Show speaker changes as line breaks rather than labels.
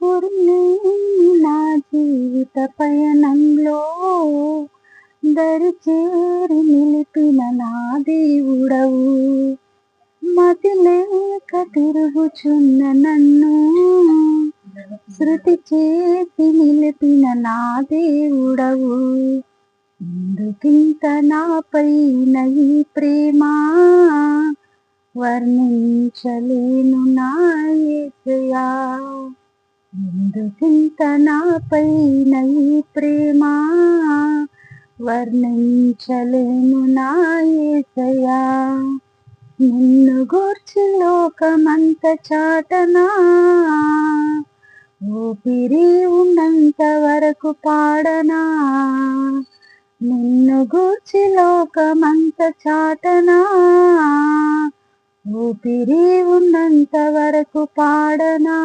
గురిని నా జీవిత పయనంలో దరిచేరి నిలిపిన నా దేవుడవు. మతిలేక తిరుగుచున్న నన్ను శృతి చేసి నిలిపిన నా దేవుడవు. ఎందుకింత నాపైన ఈ ప్రేమ, వర్ణించలేను నా యేసయ్యా. ఎందుకింత నాపైన ఈ ప్రేమ, వర్ణించలేను నా యేసయ్యా. నిన్ను గూర్చి లోకమంత చాటనా, ఊపిరి ఉన్నంత వరకు పాడనా. నిన్ను గూర్చి లోకమంత చాటనా, ఊపిరి ఉన్నంత వరకు పాడనా.